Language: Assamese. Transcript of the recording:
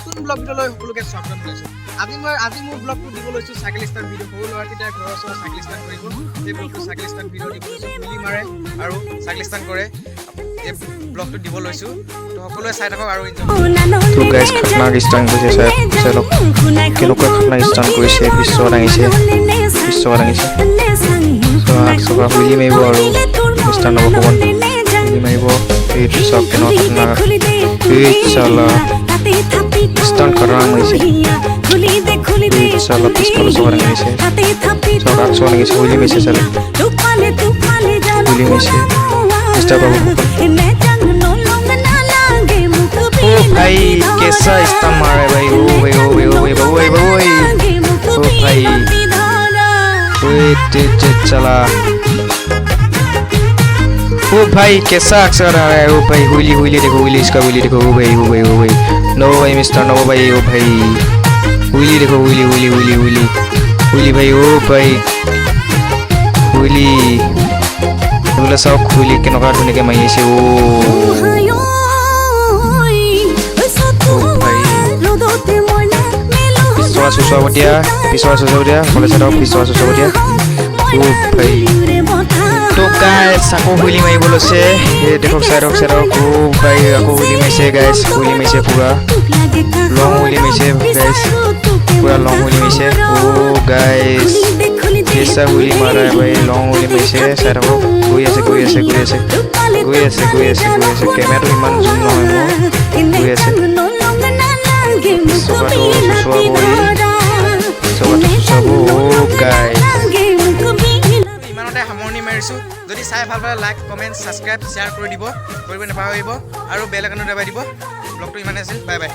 নতুন ব্লগ ভিডিঅ'লৈ সকলোকে স্বাগতম জনাইছোঁ। আজি মোৰ ব্লগটো দিব লৈছোঁ চাইকেল ষ্টাৰ্ট ভিডিঅ'। সৰু ল'ৰাকেইটাই ঘৰৰ ওচৰত চাইকেল ষ্টাৰ্ট কৰিব, সেই ব্লগটো চাইকেল ষ্টাৰ্ট ভিডিঅ' দিব লৈছোঁ। গুলি মাৰে আৰু চাইকেল ষ্টাৰ্ট কৰে, এই ব্লগটো দিব লৈছোঁ। তো সকলোৱে চাই থাকক আৰু এনজয় কৰক। তো গাইজ খাতনাক ষ্টাৰ্ট কৰিছে, চাই লওক কেনেকুৱা খাতনাক ষ্টাৰ্ট কৰিছে। বিশ্ব দাঙিছে চকা হুইলি মাৰিব আৰু ষ্টাৰ্ট হ'ব অকণমান হুইলি মাৰিব। এইটো চাওক কেনেকুৱা খাতনাক চালা ষ্টাৰ্ট খাতনাক মাৰিছে। চালা পিছফালে চকা দাঙিছে, চকা চকা দাঙিছে, হুইলি মাৰিছে, চালে হুইলি মাৰিছে ষ্টাৰ্ট পাব। ओ भाई कैसा स्टंट मारा है भाई। ओ भाई ओ भाई ओ भाई ओ भाई ओ भाई चला। ओ भाई कैसा अक्सर आ रहा है। ओ भाई हुईली हुईली देखो, हुईली इसका हुईली देखो। ओ भाई ओ भाई ओ भाई नो भाई मिस्टर नो भाई। ओ भाई हुईली देखो, हुईली हुईली हुईली हुईली हुईली भाई। ओ भाई हुईली बोले सब हुईली केनका धुनियाके मारि আছে। ओ Susawatiya, boleh saya tahu pisau Susawatiya. Bhai. तो guys, aku huili mai bolo se. ये देखो साइड से ओ भाई aku huili mai se guys, huili mai se पूरा long huili mai se guys, पूरा long huili mai se। ओ guys, कैसा हुili मारा है भाई, long हुili mai se। साइड को कोई ऐसे कैमरा तो इमान zoom ना है वो कोई ऐसे ইমানতে সামৰণি মাৰিছোঁ। যদি চাই ভাল পালে লাইক কমেণ্ট ছাবস্ক্ৰাইব শ্বেয়াৰ কৰি দিব, কৰিব নাপাহৰিব আৰু বেল আইকনটো দবাই দিব। ব্লগটো ইমানে আছিল, বাই বাই।